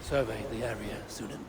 Survey the area, Sudan.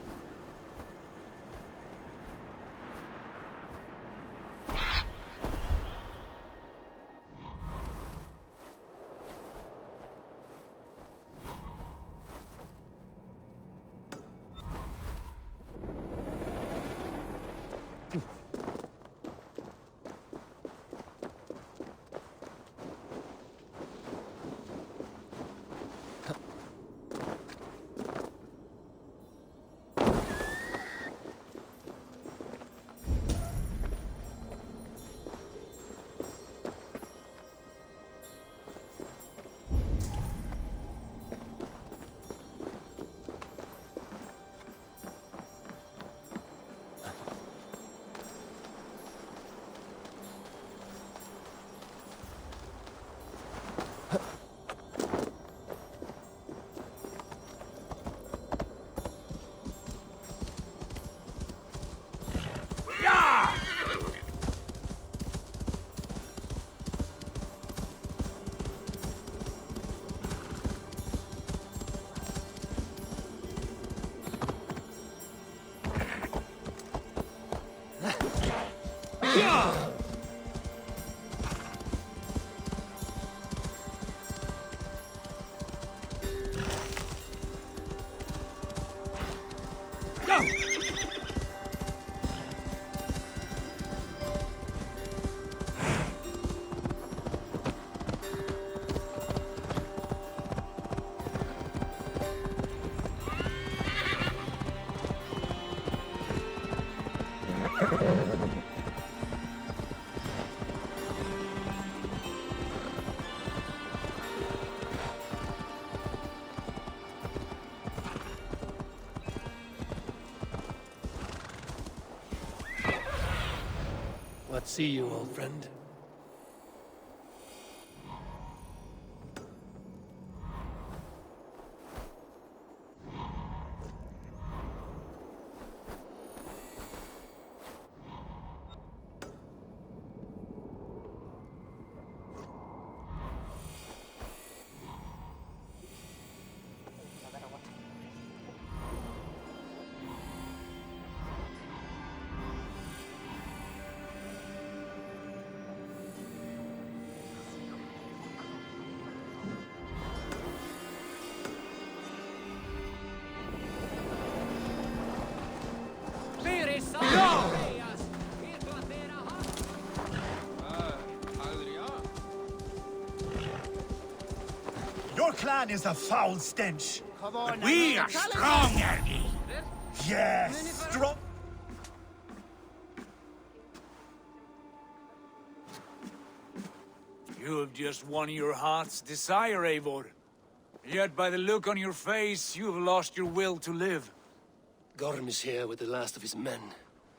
What see you, old friend? Your clan is a foul stench. But we are strong, Ergi. Yes, strong. You have just won your heart's desire, Eivor. Yet by the look on your face, you have lost your will to live. Gorm is here with the last of his men.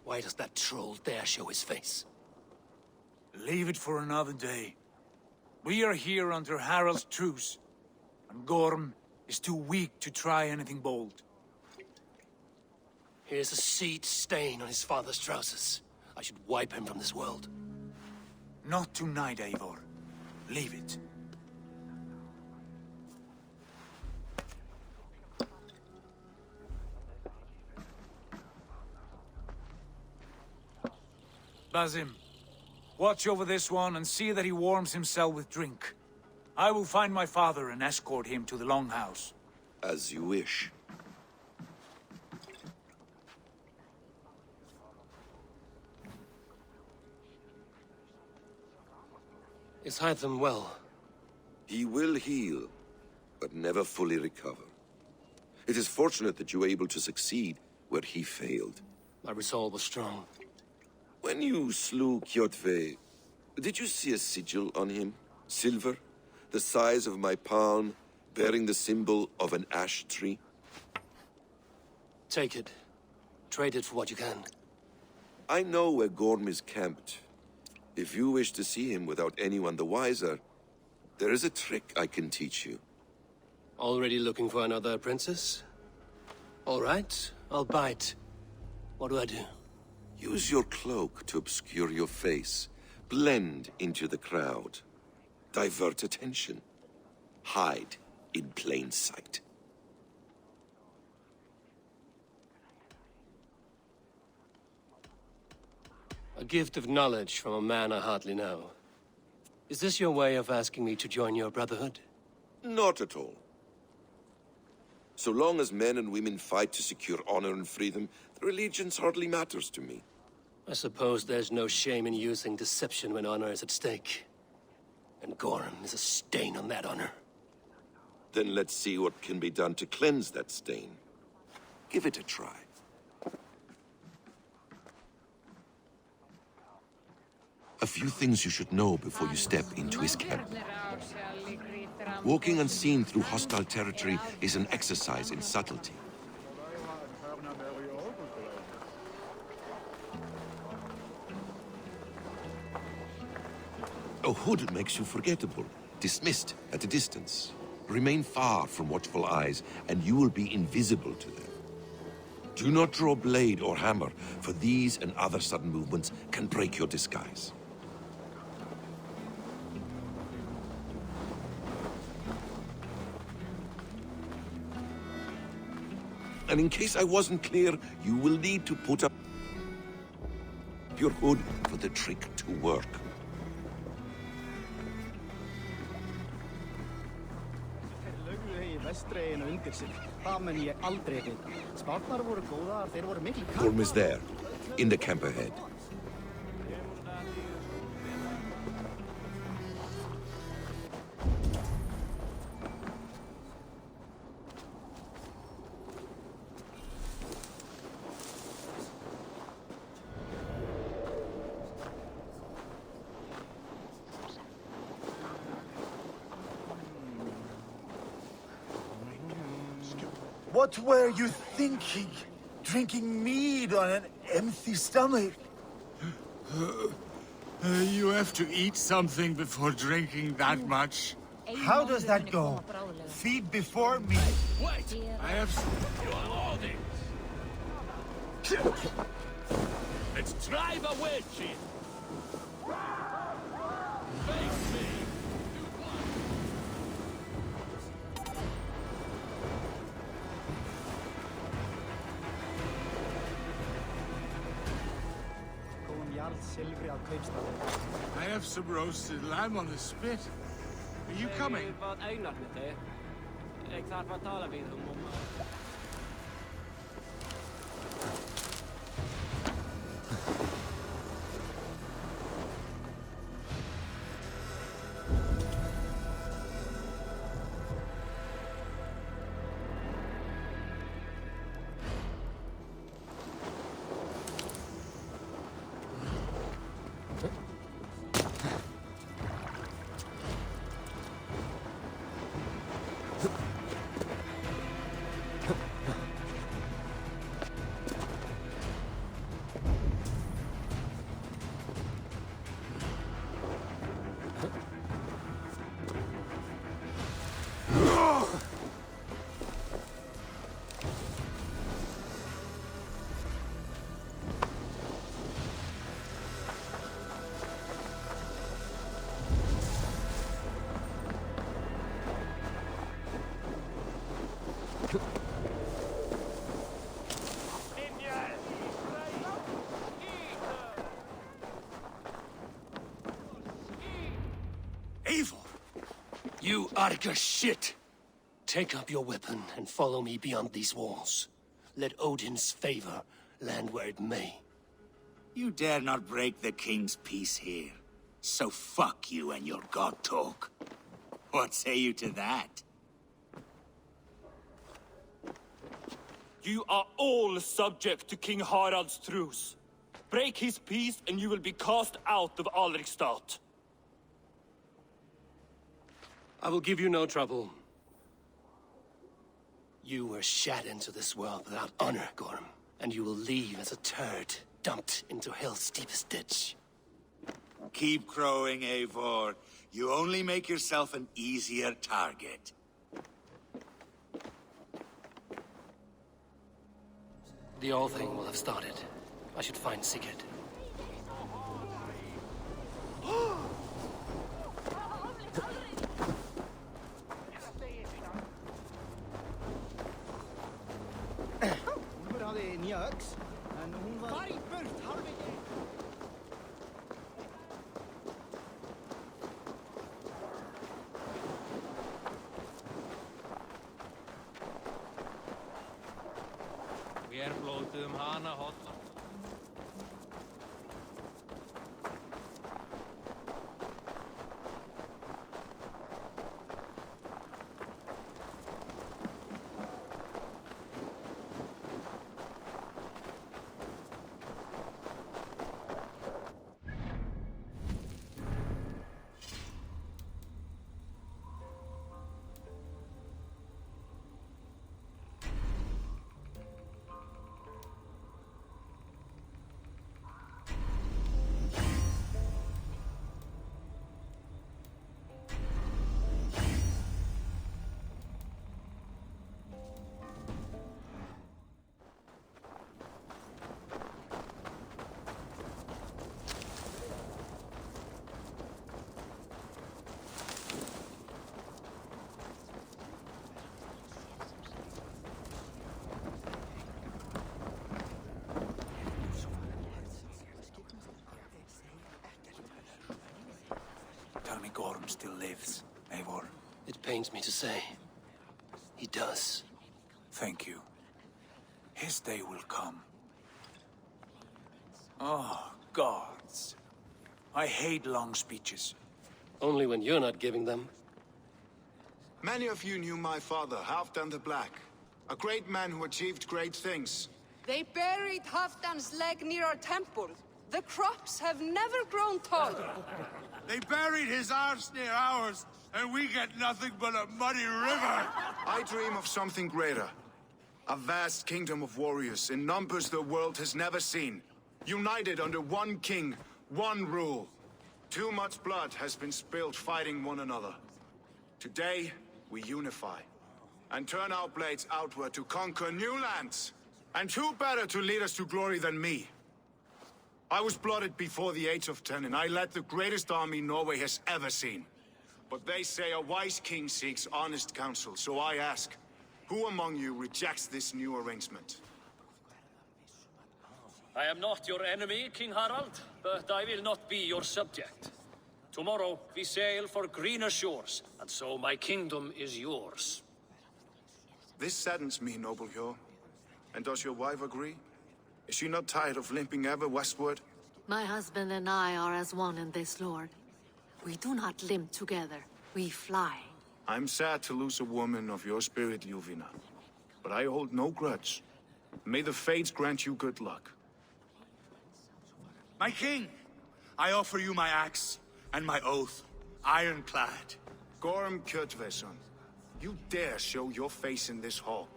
Why does that troll dare show his face? Leave it for another day. We are here under Harald's truce, and Gorm is too weak to try anything bold. Here's a seed stain on his father's trousers. I should wipe him from this world. Not tonight, Eivor. Leave it. Basim, watch over this one and see that he warms himself with drink. I will find my father and escort him to the Longhouse. As you wish. Is Hytham well? He will heal, but never fully recover. It is fortunate that you were able to succeed where he failed. My resolve was strong. When you slew Kjotve, did you see a sigil on him? Silver? The size of my palm, bearing the symbol of an ash tree? Take it. Trade it for what you can. I know where Gorm is camped. If you wish to see him without anyone the wiser, there is a trick I can teach you. Already looking for another princess? All right, I'll bite. What do I do? Use your cloak to obscure your face. Blend into the crowd. Divert attention. Hide in plain sight. A gift of knowledge from a man I hardly know. Is this your way of asking me to join your brotherhood? Not at all. So long as men and women fight to secure honor and freedom, their allegiance hardly matters to me. I suppose there's no shame in using deception when honor is at stake. And Gorham is a stain on that honor. Then let's see what can be done to cleanse that stain. Give it a try. A few things you should know before you step into his camp. Walking unseen through hostile territory is an exercise in subtlety. A hood makes you forgettable, dismissed at a distance. Remain far from watchful eyes, and you will be invisible to them. Do not draw blade or hammer, for these and other sudden movements can break your disguise. And in case I wasn't clear, you will need to put up your hood for the trick to work. Gorm is there, in the camp ahead. What were you thinking? Drinking mead on an empty stomach? You have to eat something before drinking that much. How does that go? Feed before meat? Wait! I have... Let's drive a wedge in! Face me! I have some roasted lamb on the spit. Are you coming? Eivor! You Arga shit! Take up your weapon and follow me beyond these walls. Let Odin's favor land where it may. You dare not break the king's peace here. So fuck you and your god talk. What say you to that? You are all subject to King Harald's truce. Break his peace and you will be cast out of Alrikstad. I will give you no trouble. You were shat into this world without honor, Gorm, and you will leave as a turd, dumped into hell's deepest ditch. Keep crowing, Eivor. You only make yourself an easier target. The old thing will have started. I should find Sigurd. Tell me Gorm still lives, Eivor. It pains me to say. He does. Thank you. His day will come. Oh, gods. I hate long speeches. Only when you're not giving them. Many of you knew my father, Halfdan the Black. A great man who achieved great things. They buried Halfdan's leg near our temple. The crops have never grown tall. They buried his arse near ours, and we get nothing but a muddy river. I dream of something greater. A vast kingdom of warriors in numbers the world has never seen. United under one king, one rule. Too much blood has been spilled fighting one another. Today, we unify. And turn our blades outward to conquer new lands. And who better to lead us to glory than me? I was blooded before the age of 10, and I led the greatest army Norway has ever seen. But they say a wise king seeks honest counsel, so I ask, who among you rejects this new arrangement? I am not your enemy, King Harald, but I will not be your subject. Tomorrow we sail for greener shores, and so my kingdom is yours. This saddens me, noble Hjor. And does your wife agree? Is she not tired of limping ever westward? My husband and I are as one in this, Lord. We do not limp together. We fly. I'm sad to lose a woman of your spirit, Yuvina. But I hold no grudge. May the fates grant you good luck. My king, I offer you my axe and my oath, ironclad. Gorm Kjotveson, you dare show your face in this hall.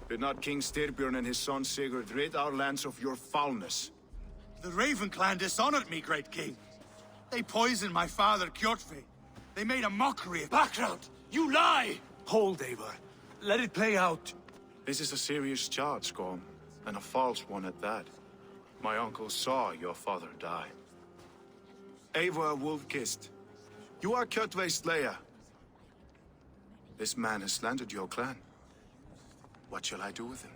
Did not King Styrbjörn and his son Sigurd rid our lands of your foulness? The Raven clan dishonored me, great king. They poisoned my father, Kjotve. They made a mockery of— Background! You lie! Hold, Eivor. Let it play out. This is a serious charge, Gorm, and a false one at that. My uncle saw your father die. Eivor Wolf-Kissed, you are Kjotve's slayer. This man has slandered your clan. What shall I do with him?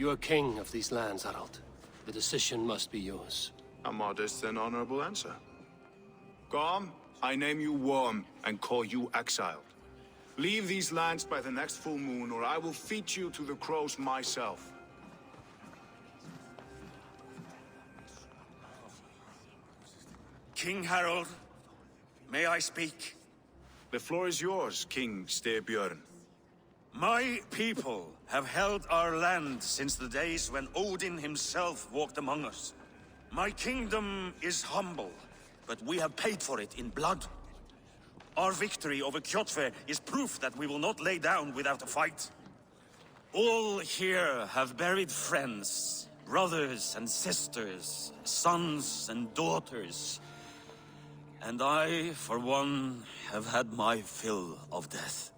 You are king of these lands, Harald. The decision must be yours. A modest and honorable answer. Gorm, I name you Worm and call you exiled. Leave these lands by the next full moon, or I will feed you to the crows myself. King Harold, may I speak? The floor is yours, King Styrbjörn. My people have held our land since the days when Odin himself walked among us. My kingdom is humble, but we have paid for it in blood. Our victory over Kjotve is proof that we will not lay down without a fight. All here have buried friends, brothers and sisters, sons and daughters. And I, for one, have had my fill of death.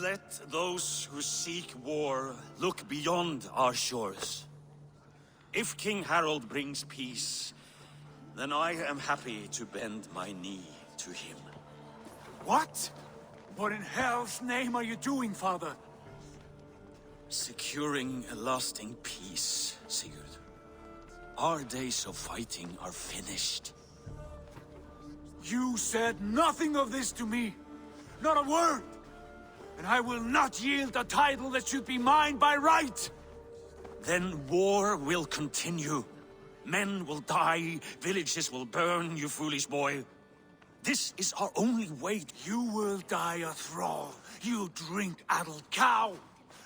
Let those who seek war look beyond our shores. If King Harold brings peace, then I am happy to bend my knee to him. What? What in hell's name are you doing, father? Securing a lasting peace, Sigurd. Our days of fighting are finished. You said nothing of this to me. Not a word. And I will not yield a title that should be mine by right. Then war will continue. Men will die, villages will burn, you foolish boy. This is our only way. You will die a thrall. You drink-addled cow.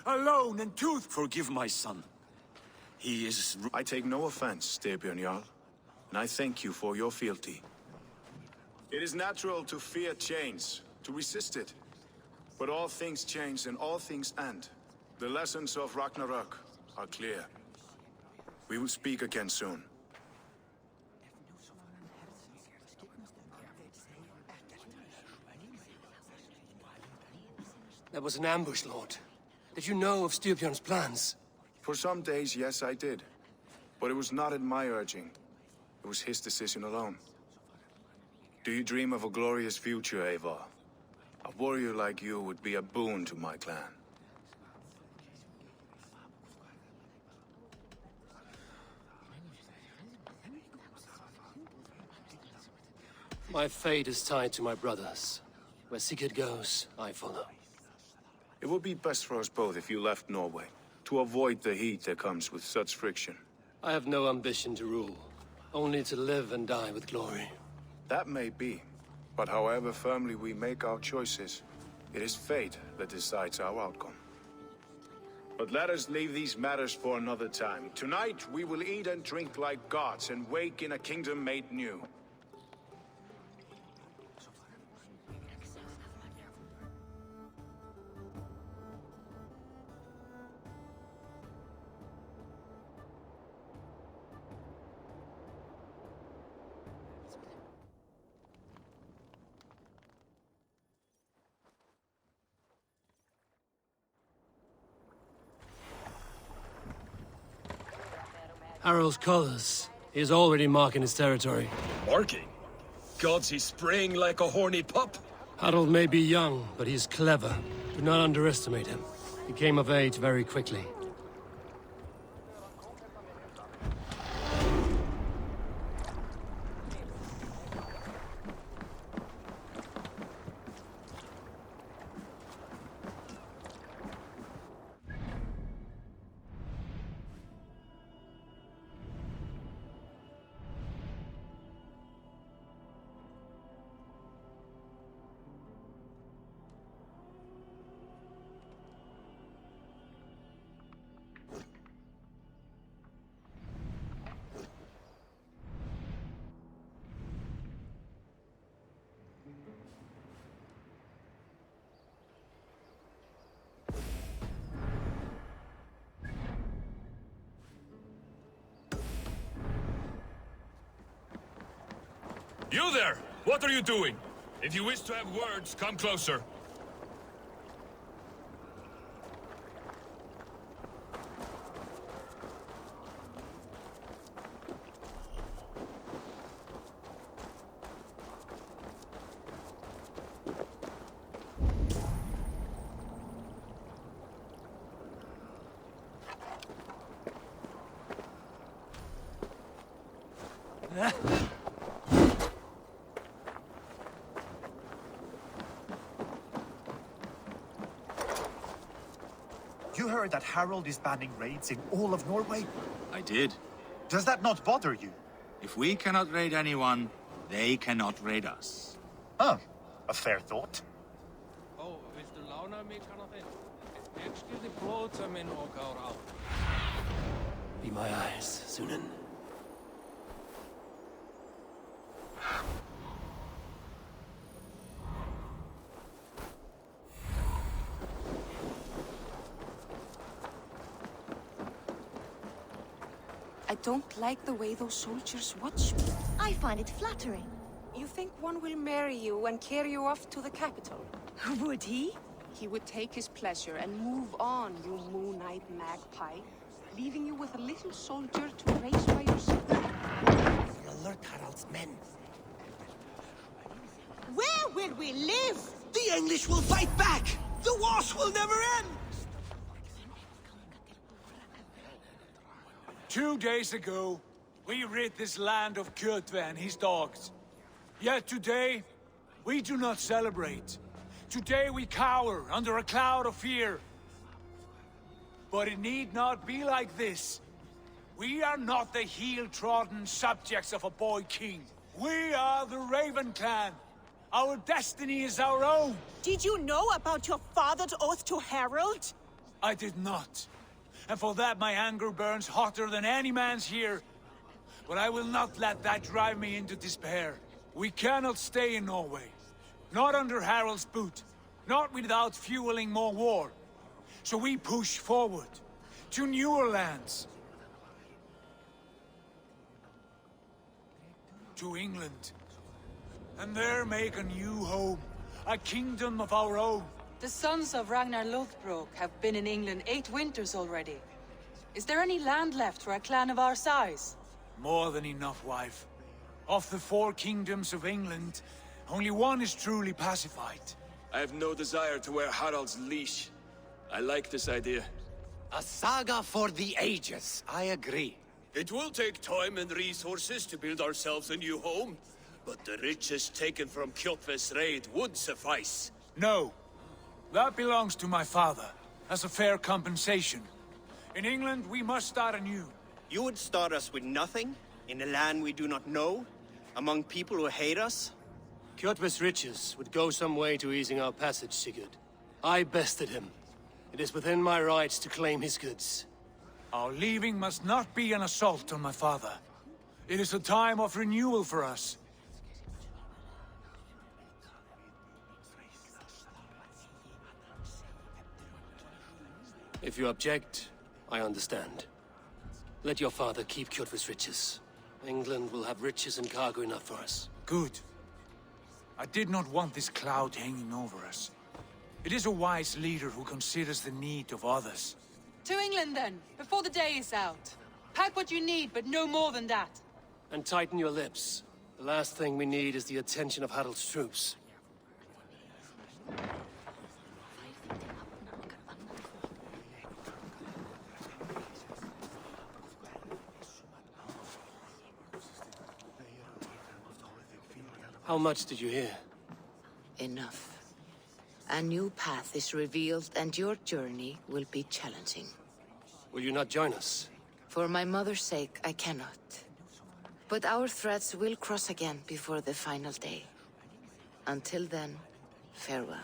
Alone and toothed. Forgive my son. He is... I take no offense, Styrbjörn Jarl, and I thank you for your fealty. It is natural to fear change, to resist it. But all things change and all things end. The lessons of Ragnarok are clear. We will speak again soon. That was an ambush, Lord. Did you know of Styrbjörn's plans? For some days, yes, I did. But it was not at my urging. It was his decision alone. Do you dream of a glorious future, Eivor? A warrior like you would be a boon to my clan. My fate is tied to my brothers. Where Sigurd goes, I follow. It would be best for us both if you left Norway, to avoid the heat that comes with such friction. I have no ambition to rule, only to live and die with glory. That may be, but however firmly we make our choices, it is fate that decides our outcome. But let us leave these matters for another time. Tonight, we will eat and drink like gods and wake in a kingdom made new. Harold's colors. He is already marking his territory. Marking? Gods, he's spraying like a horny pup. Harold may be young, but he's clever. Do not underestimate him. He came of age very quickly. You there! What are you doing? If you wish to have words, come closer. You heard that Harold is banning raids in all of Norway? I did. Does that not bother you? If we cannot raid anyone, they cannot raid us. Huh. A fair thought. Be my eyes, Sunan. I don't like the way those soldiers watch me. I find it flattering. You think one will marry you and carry you off to the capital? Would he? He would take his pleasure and move on, you moon-eyed magpie, leaving you with a little soldier to raise by yourself. Alert Harald's men. Where will we live? The English will fight back! The wars will never end! 2 days ago, we rid this land of Kjotve and his dogs. Yet today, we do not celebrate. Today we cower under a cloud of fear. But it need not be like this. We are not the heel-trodden subjects of a boy king. We are the Raven clan. Our destiny is our own. Did you know about your father's oath to Harold? I did not. And for that my anger burns hotter than any man's here. But I will not let that drive me into despair. We cannot stay in Norway. Not under Harald's boot. Not without fueling more war. So we push forward. To newer lands. To England. And there make a new home. A kingdom of our own. The sons of Ragnar Lothbrok have been in England 8 winters already. Is there any land left for a clan of our size? More than enough, wife. Of the 4 kingdoms of England, only one is truly pacified. I have no desire to wear Harald's leash. I like this idea. A saga for the ages, I agree. It will take time and resources to build ourselves a new home, but the riches taken from Kjotve's raid would suffice. No. That belongs to my father, as a fair compensation. In England, we must start anew. You would start us with nothing? In a land we do not know? Among people who hate us? Kjotve's riches would go some way to easing our passage, Sigurd. I bested him. It is within my rights to claim his goods. Our leaving must not be an assault on my father. It is a time of renewal for us. If you object, I understand. Let your father keep Kjotve's riches. England will have riches and cargo enough for us. Good. I did not want this cloud hanging over us. It is a wise leader who considers the need of others. To England then, before the day is out. Pack what you need, but no more than that. And tighten your lips. The last thing we need is the attention of Harald's troops. How much did you hear? Enough. A new path is revealed, and your journey will be challenging. Will you not join us? For my mother's sake, I cannot. But our threads will cross again before the final day. Until then, farewell.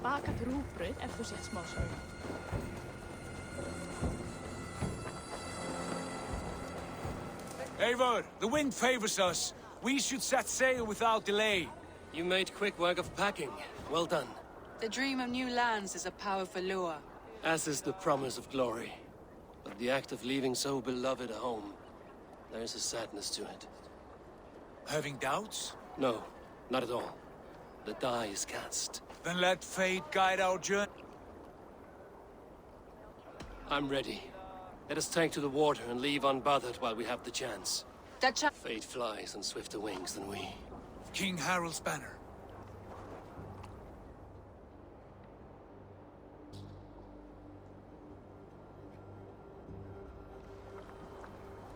baka til rúgbrauð ef þú sett smá saur. Eivor, the wind favors us. We should set sail without delay. You made quick work of packing. Well done. The dream of new lands is a powerful lure. As is the promise of glory. But the act of leaving so beloved a home, there is a sadness to it. Having doubts? No, not at all. The die is cast. Then let fate guide our journey. I'm ready. Let us take to the water and leave unbothered while we have the chance. Fate flies on swifter wings than we. King Harald's banner.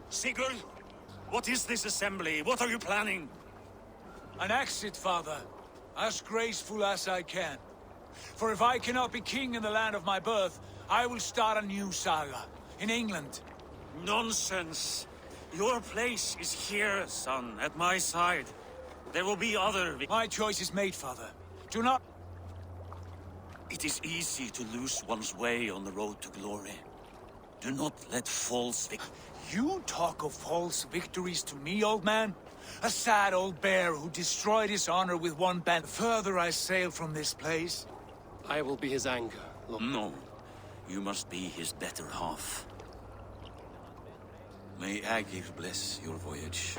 Sigurd, what is this assembly? What are you planning? An exit, father. As graceful as I can. For if I cannot be king in the land of my birth, I will start a new saga. In England. Nonsense. Your place is here, son, at my side. There will be other... My choice is made, father. Do not... It is easy to lose one's way on the road to glory. Do not let false... You talk of false victories to me, old man? A sad old bear who destroyed his honor with one band. Further I sail from this place. I will be his anchor. No. You must be his better half. May Agir bless your voyage.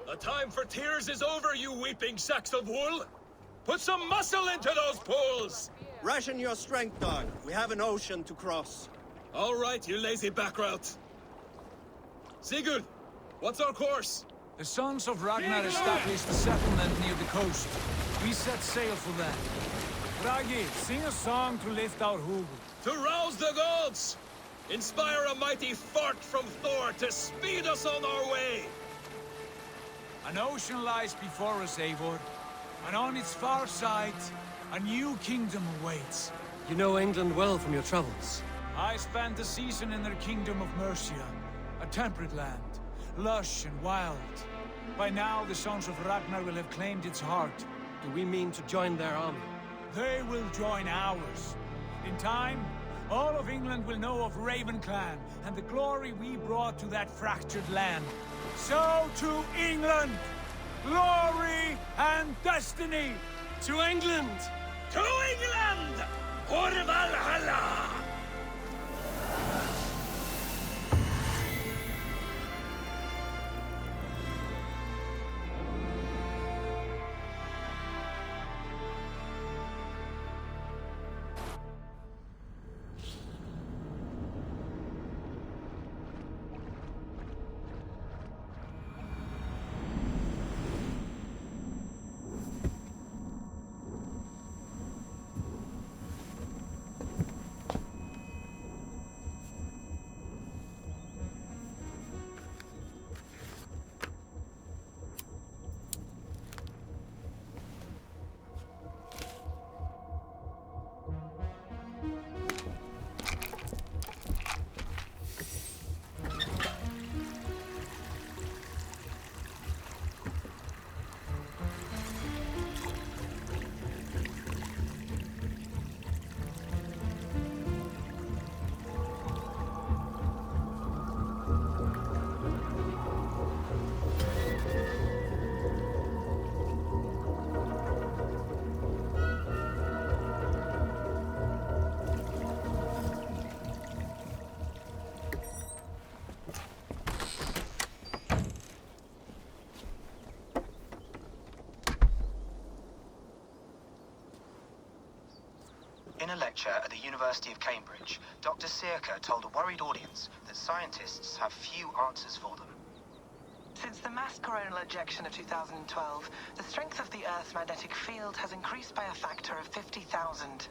The time for tears is over, you weeping sacks of wool! Put some muscle into those pulls! Ration your strength, dog. We have an ocean to cross. All right, you lazy backrout. Sigurd, what's our course? The sons of Ragnar established a settlement near the coast. We set sail for them. Bragi, sing a song to lift our Hugel. To rouse the gods! Inspire a mighty fart from Thor to speed us on our way! An ocean lies before us, Eivor. And on its far side, a new kingdom awaits. You know England well from your travels. I spent a season in their kingdom of Mercia, a temperate land, lush and wild. By now, the sons of Ragnar will have claimed its heart. Do we mean to join their army? They will join ours. In time, all of England will know of Raven Clan and the glory we brought to that fractured land. So to England! Glory and destiny! To England! To England! For Valhalla! In a lecture at the University of Cambridge, Dr. Sirka told a worried audience that scientists have few answers for them. Since the mass coronal ejection of 2012, the strength of the Earth's magnetic field has increased by a factor of 50,000.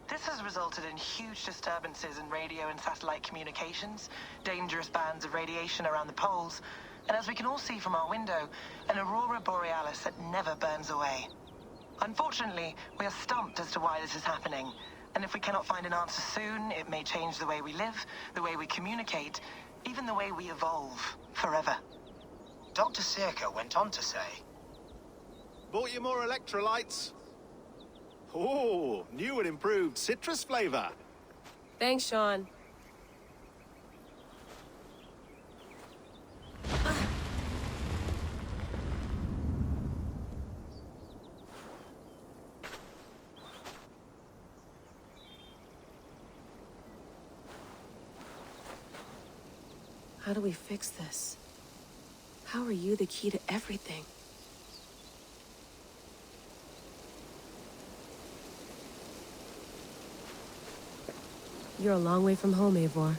This has resulted in huge disturbances in radio and satellite communications, dangerous bands of radiation around the poles, and as we can all see from our window, an aurora borealis that never burns away. Unfortunately, we are stumped as to why this is happening, And if we cannot find an answer soon, it may change the way we live, the way we communicate, even the way we evolve forever. Dr. Circa went on to say, Bought you more electrolytes? Oh, new and improved citrus flavor. Thanks, Sean. How do we fix this? How are you the key to everything? You're a long way from home, Eivor.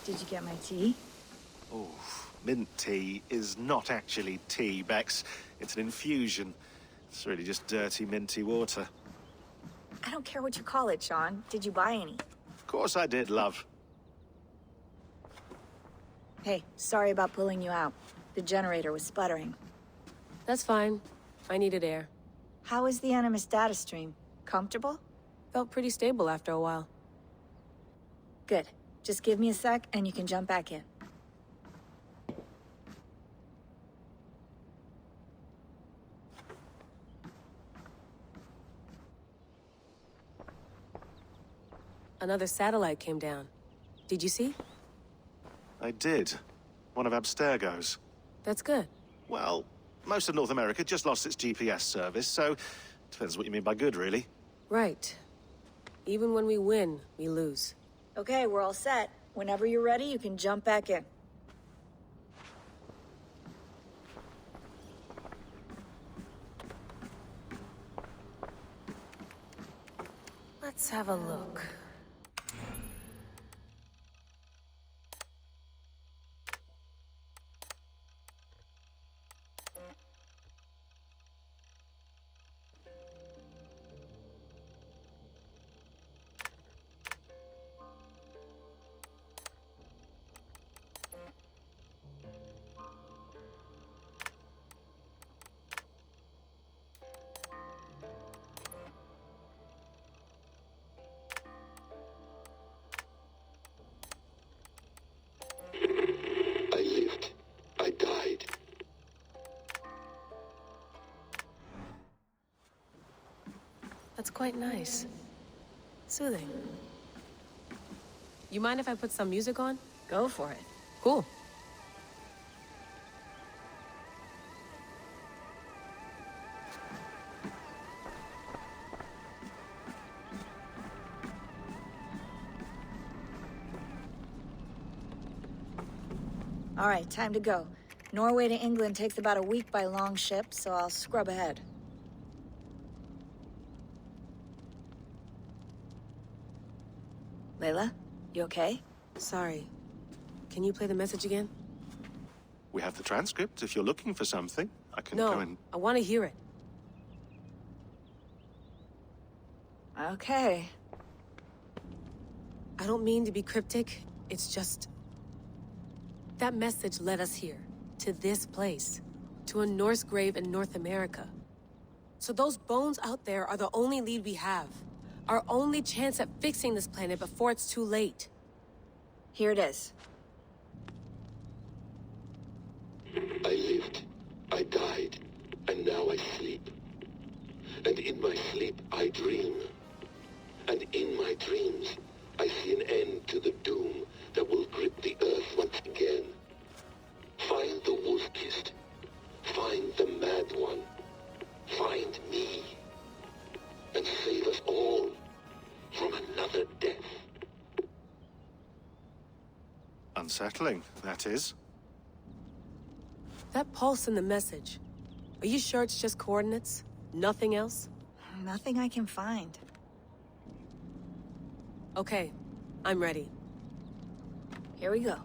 Did you get my tea? Oh, mint tea is not actually tea, Bex. It's an infusion. It's really just dirty, minty water. I don't care what you call it, Sean. Did you buy any? Of course I did, love. Hey, sorry about pulling you out. The generator was sputtering. That's fine. I needed air. How is the Animus data stream? Comfortable? Felt pretty stable after a while. Good. Just give me a sec and you can jump back in. Another satellite came down. Did you see? I did. One of Abstergo's. That's good. Well, most of North America just lost its GPS service, so depends what you mean by good, really. Right. Even when we win, we lose. Okay, we're all set. Whenever you're ready, you can jump back in. Let's have a look. That's quite nice. Soothing. You mind if I put some music on? Go for it. Cool. All right, time to go. Norway to England takes about a week by long ship, so I'll scrub ahead. Layla, you okay? Sorry. Can you play the message again? We have the transcript. If you're looking for something, I can No, go and... I want to hear it. Okay. I don't mean to be cryptic. It's just... that message led us here. To this place. To a Norse grave in North America. So those bones out there are the only lead we have. Our only chance at fixing this planet before it's too late. Here it is. I lived, I died, and now I sleep. And in my sleep I dream. And in my dreams I see an end to the doom that will grip the earth once again. Find the wolf-kissed. Find the mad one. Find me. And save us all from another death. Unsettling, that is. That pulse in the message. Are you sure it's just coordinates? Nothing else? Nothing I can find. Okay, I'm ready. Here we go.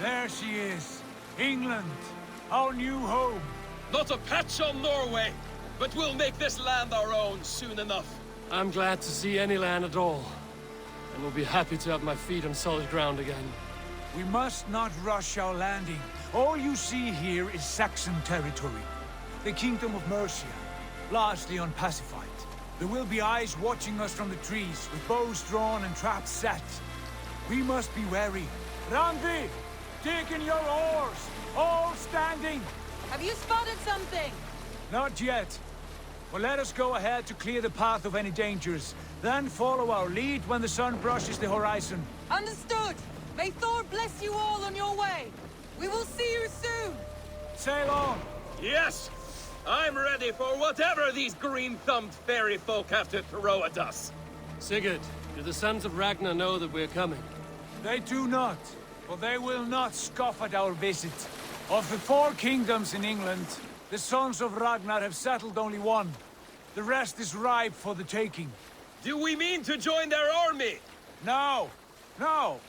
There she is. England, our new home. Not a patch on Norway, but we'll make this land our own soon enough. I'm glad to see any land at all, and will be happy to have my feet on solid ground again. We must not rush our landing. All you see here is Saxon territory. The Kingdom of Mercia, largely unpacified. There will be eyes watching us from the trees, with bows drawn and traps set. We must be wary. Randi, dig in your oars! All standing! Have you spotted something? Not yet. But let us go ahead to clear the path of any dangers. Then follow our lead when the sun brushes the horizon. Understood! May Thor bless you all on your way! We will see you soon! Sail on! Yes! I'm ready for whatever these green-thumbed fairy folk have to throw at us. Sigurd, do the sons of Ragnar know that we're coming? They do not, but they will not scoff at our visit. Of the 4 kingdoms in England, the sons of Ragnar have settled only one. The rest is ripe for the taking. Do we mean to join their army? No, no.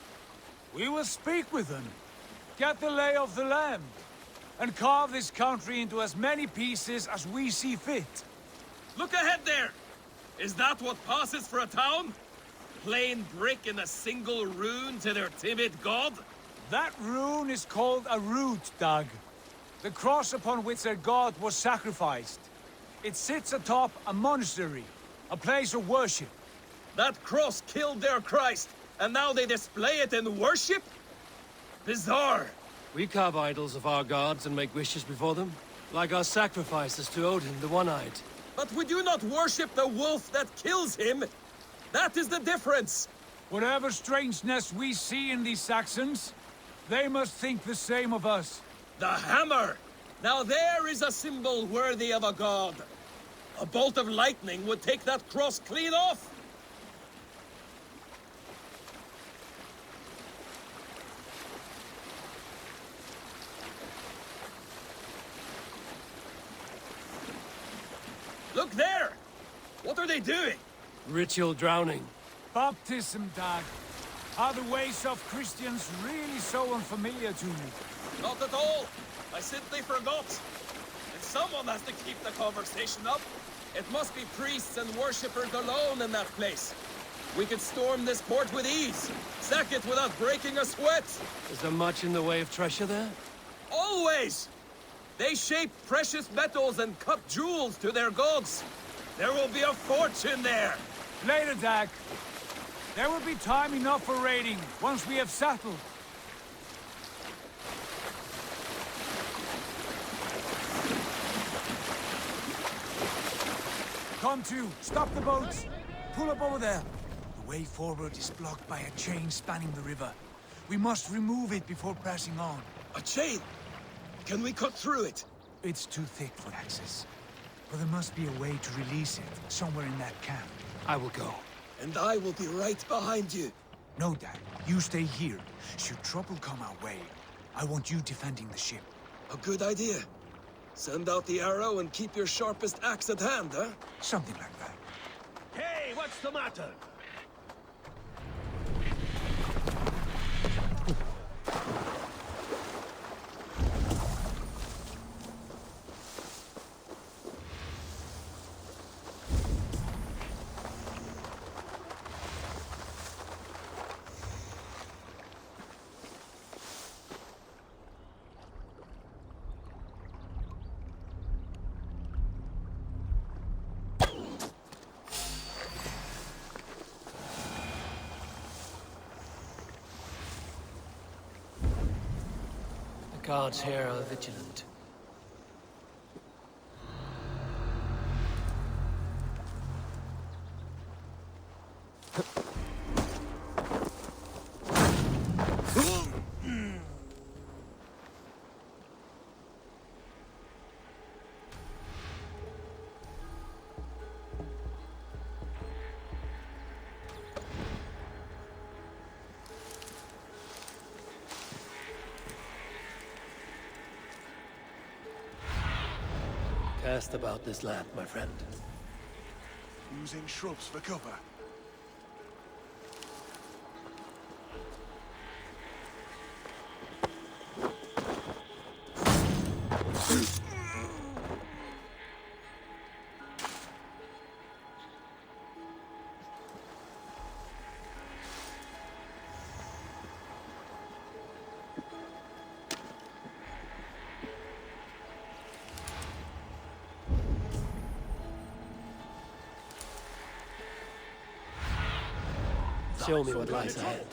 We will speak with them, get the lay of the land, and carve this country into as many pieces as we see fit. Look ahead there! Is that what passes for a town? Plain brick in a single rune to their timid god? That rune is called a root, Dag. The cross upon which their god was sacrificed. It sits atop a monastery, a place of worship. That cross killed their Christ, and now they display it in worship? Bizarre. We carve idols of our gods and make wishes before them, like our sacrifices to Odin, the One-Eyed. But we do not worship the wolf that kills him. That is the difference. Whatever strangeness we see in these Saxons, they must think the same of us. The hammer! Now there is a symbol worthy of a god. A bolt of lightning would take that cross clean off. Look there! What are they doing? Ritual drowning. Baptism, Dag. Are the ways of Christians really so unfamiliar to you? Not at all. I simply forgot. And someone has to keep the conversation up. It must be priests and worshippers alone in that place. We could storm this port with ease. Sack it without breaking a sweat. Is there much in the way of treasure there? Always! They shape precious metals and cut jewels to their gods. There will be a fortune there. Later, Dag. There will be time enough for raiding, once we have settled. Come to, stop the boats. Pull up over there. The way forward is blocked by a chain spanning the river. We must remove it before pressing on. A chain? Can we cut through it? It's too thick for access. But there must be a way to release it, somewhere in that camp. I will go. And I will be right behind you. No, Dad. You stay here. Should trouble come our way, I want you defending the ship. A good idea. Send out the arrow and keep your sharpest axe at hand, huh? Something like that. Hey, what's the matter? Guards here are vigilant. Cast about this land, my friend. Using shrubs for cover. Show me what lies ahead.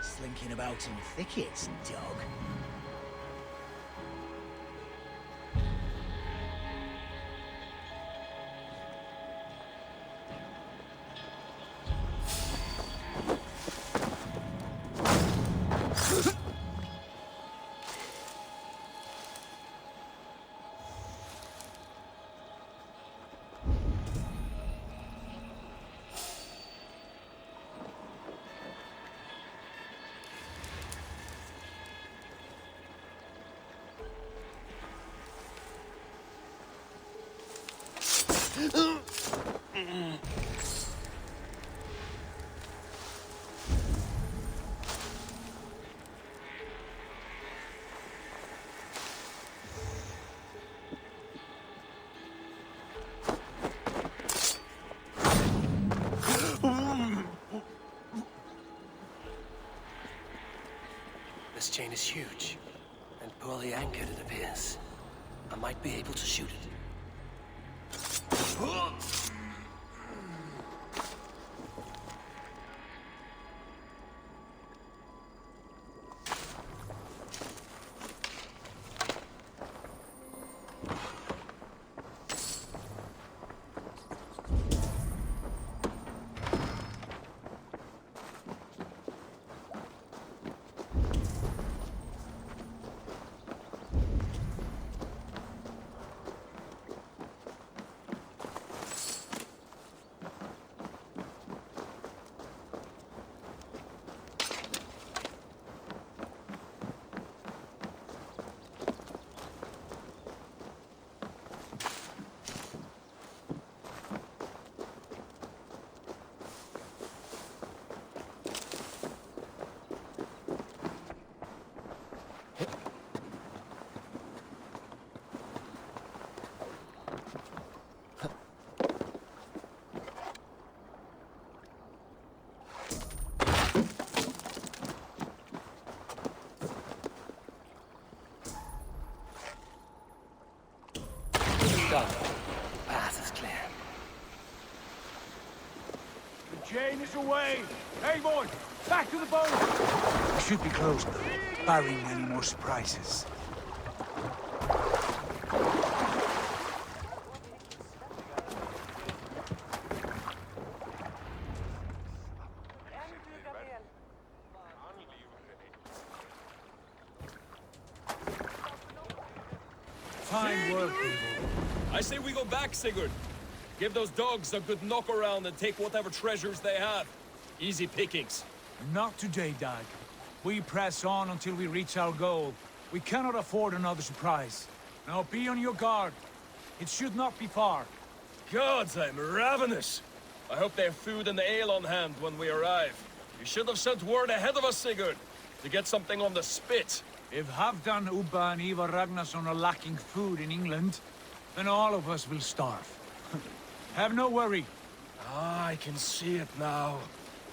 Slinking about in thickets, dog. This chain is huge, and poorly anchored it appears. I might be able to shoot it. Done. Path is clear. The chain is away! Eivor, back to the boat! We should be close now, barring any more surprises. Fine work, Eivor. I say we go back, Sigurd. Give those dogs a good knock around and take whatever treasures they have. Easy pickings. Not today, Dag. We press on until we reach our goal. We cannot afford another surprise. Now be on your guard. It should not be far. Gods, I'm ravenous. I hope they have food and ale on hand when we arrive. You should have sent word ahead of us, Sigurd, to get something on the spit. If Halfdan, Ubba and Eivor Ragnarsson are lacking food in England, then all of us will starve. Have no worry. Ah, I can see it now.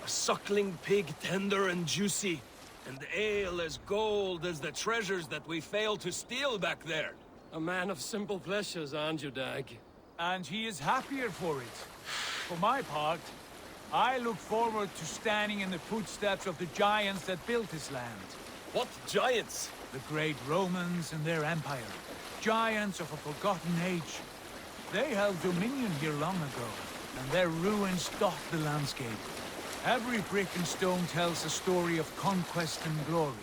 A suckling pig, tender and juicy. And ale as gold as the treasures that we failed to steal back there. A man of simple pleasures, aren't you, Dag? And he is happier for it. For my part, I look forward to standing in the footsteps of the giants that built this land. What giants? The great Romans and their empire. Giants of a forgotten age. They held dominion here long ago, and their ruins dot the landscape. Every brick and stone tells a story of conquest and glory.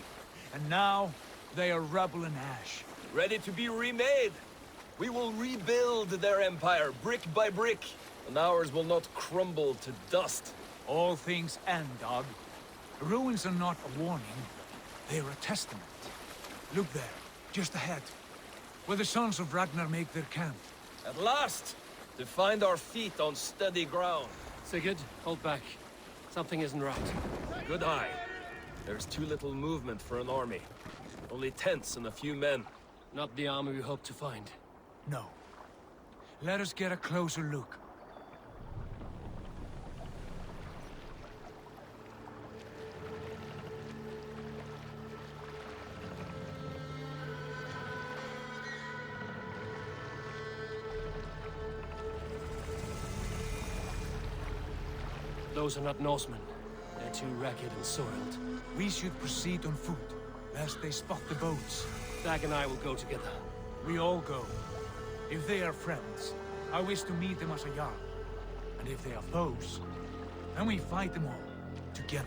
And now, they are rubble and ash. Ready to be remade. We will rebuild their empire, brick by brick. And ours will not crumble to dust. All things end, Dog. Ruins are not a warning. They are a testament. Look there, just ahead, where the sons of Ragnar make their camp. At last! To find our feet on steady ground. Sigurd, hold back. Something isn't right. Good eye. There's too little movement for an army. Only tents and a few men. Not the army we hope to find. No. Let us get a closer look. Those are not Norsemen. They're too ragged and soiled. We should proceed on foot, lest they spot the boats. Dag and I will go together. We all go. If they are friends, I wish to meet them as a Jarl. And if they are foes, then we fight them all, together.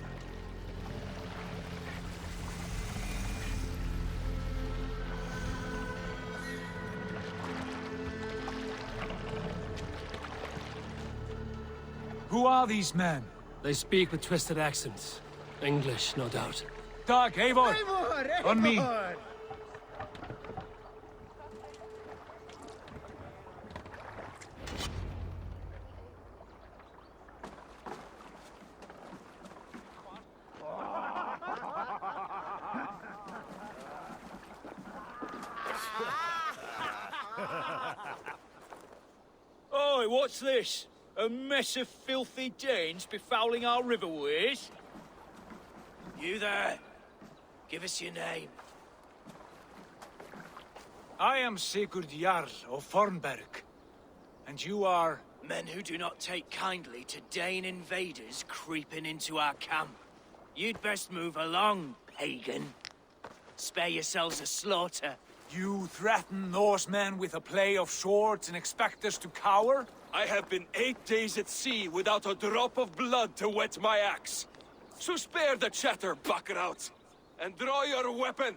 Who are these men? They speak with twisted accents. English, no doubt. Dag, Eivor! On me! Oi, what's this? A mess of filthy Danes befouling our riverways? You there. Give us your name. I am Sigurd Jarl of Fornberg. And you are... Men who do not take kindly to Dane invaders creeping into our camp. You'd best move along, pagan. Spare yourselves a slaughter. You threaten Norsemen with a play of swords and expect us to cower? I have been 8 days at sea without a drop of blood to wet my axe. So spare the chatter, buckerouts, and draw your weapon.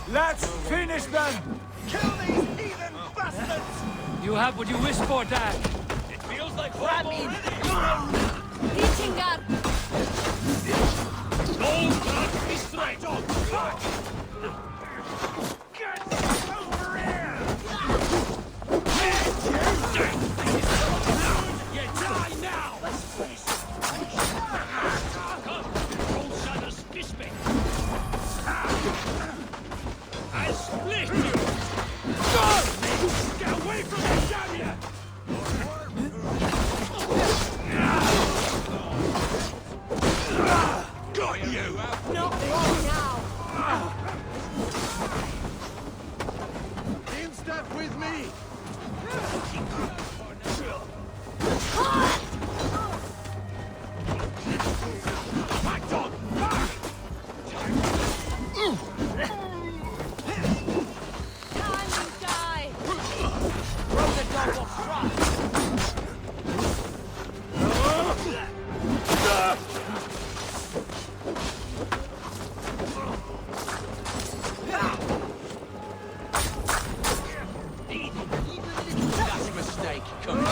Let's finish them! Kill these heathen bastards! You have what you wish for, Dag. It feels like home already. Vikingar! No blood is straight on. Over here! You die now! Let's finish. Come, roll shadows, kiss me. I'll split you! Get away from me, damn you! Got you! No, now! In step with me! Back, dog! Back! Time to die! Throw the dog off track! That's a mistake. Come on.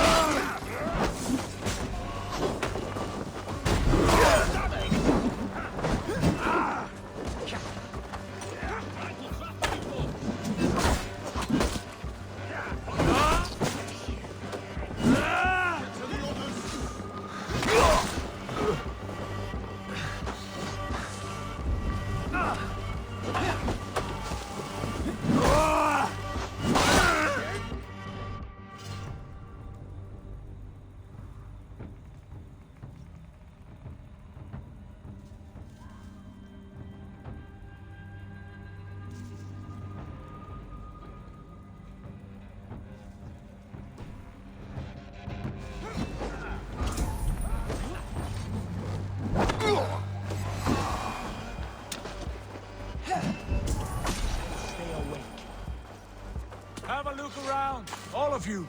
Have a look around, all of you.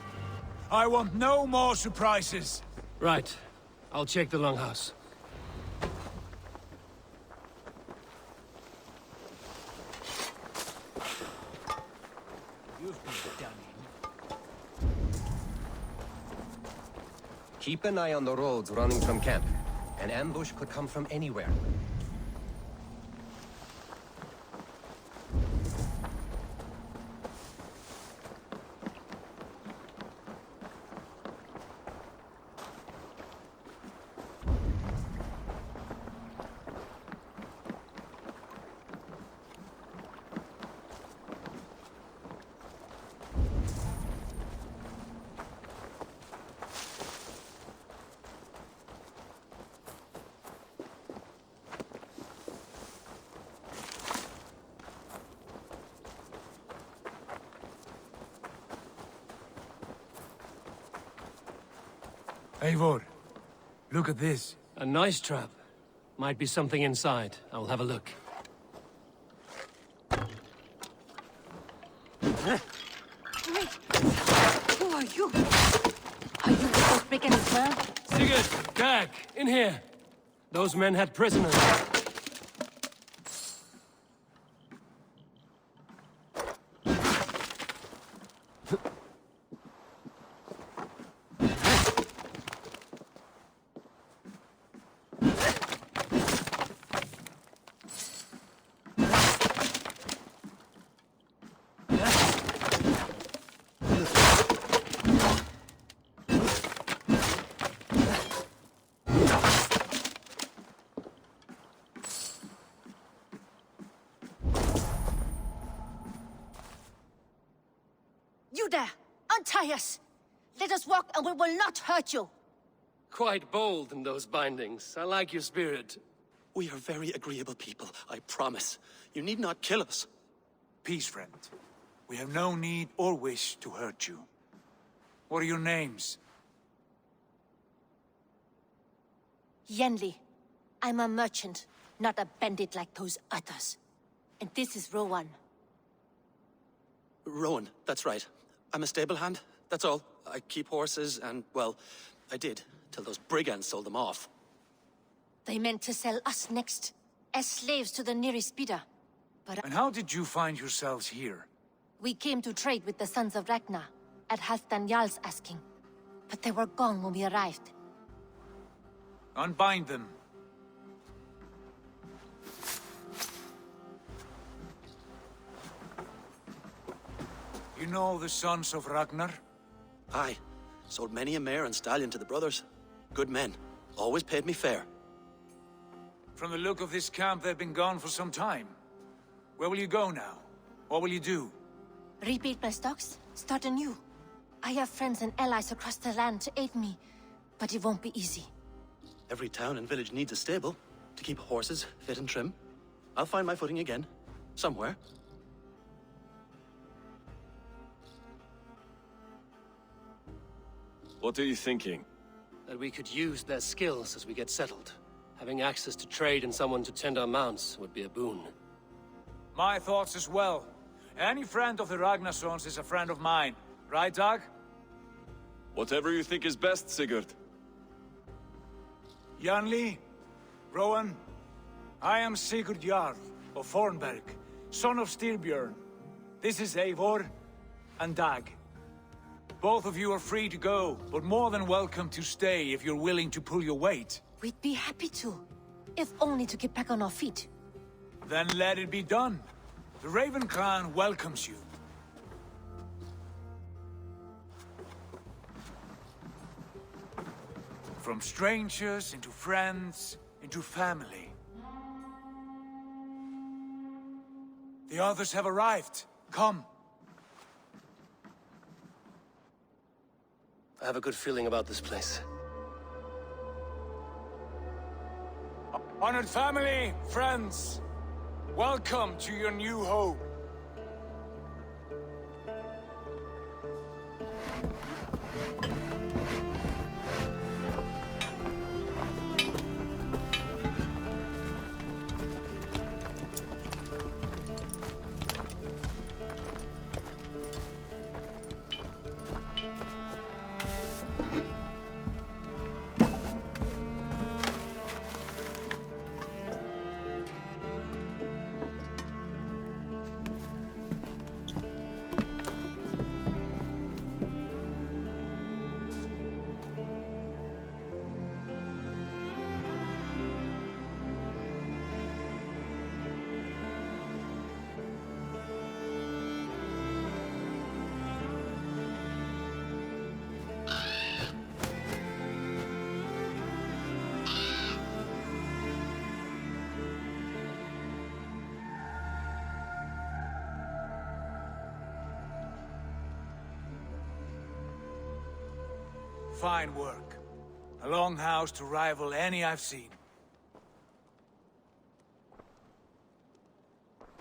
I want no more surprises. Right. I'll check the longhouse. You've been done in. Keep an eye on the roads running from camp. An ambush could come from anywhere. Eivor, Look at this. A nice trap. Might be something inside. I'll have a look. Wait! Who are you? Are you with those brigands as well? Sigurd! Dag! In here! Those men had prisoners. You there! Untie us! Let us walk and we will not hurt you! Quite bold in those bindings. I like your spirit. We are very agreeable people, I promise. You need not kill us. Peace, friend. We have no need or wish to hurt you. What are your names? Yenli. I'm a merchant, not a bandit like those others. And this is Rowan. Rowan, that's right. I'm a stable hand, that's all. I keep horses and, well, I did, till those brigands sold them off. They meant to sell us next, as slaves to the nearest bidder. But And how did you find yourselves here? we came to trade with the Sons of Ragnar, at Halfdan Jarl's asking. But they were gone when we arrived. Unbind them. You know the Sons of Ragnar? Aye. Sold many a mare and stallion to the brothers. Good men. Always paid me fair. From the look of this camp, they've been gone for some time. Where will you go now? What will you do? Rebuild my stocks, start anew. I have friends and allies across the land to aid me, but it won't be easy. Every town and village needs a stable to keep horses fit and trim. I'll find my footing again. Somewhere. What are you thinking? That we could use their skills as we get settled. Having access to trade and someone to tend our mounts would be a boon. My thoughts as well. Any friend of the Ragnarsons is a friend of mine. Right, Dag? Whatever you think is best, Sigurd. Janli, Rowan, I am Sigurd Jarl of Fornberg, son of Styrbjörn. This is Eivor and Dag. Both of you are free to go, but more than welcome to stay if you're willing to pull your weight. We'd be happy to, if only to get back on our feet. Then let it be done. The Raven Clan welcomes you. From strangers into friends, into family. The others have arrived. Come. I have a good feeling about this place. Honored family, friends, welcome to your new home. Fine work. A longhouse to rival any I've seen.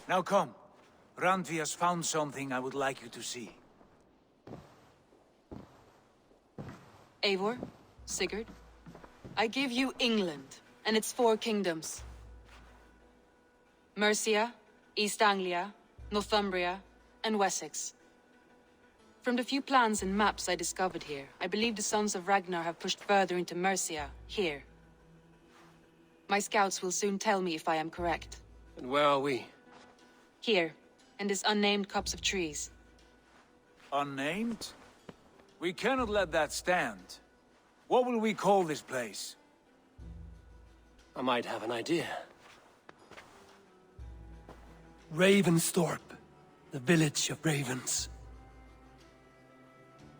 Now come. Randvi has found something I would like you to see. Eivor, Sigurd, I give you England, and its 4 kingdoms. Mercia, East Anglia, Northumbria, and Wessex. From the few plans and maps I discovered here, I believe the Sons of Ragnar have pushed further into Mercia, here. My scouts will soon tell me if I am correct. And where are we? Here, in this unnamed copse of trees. Unnamed? We cannot let that stand. What will we call this place? I might have an idea. Ravensthorpe, the village of ravens.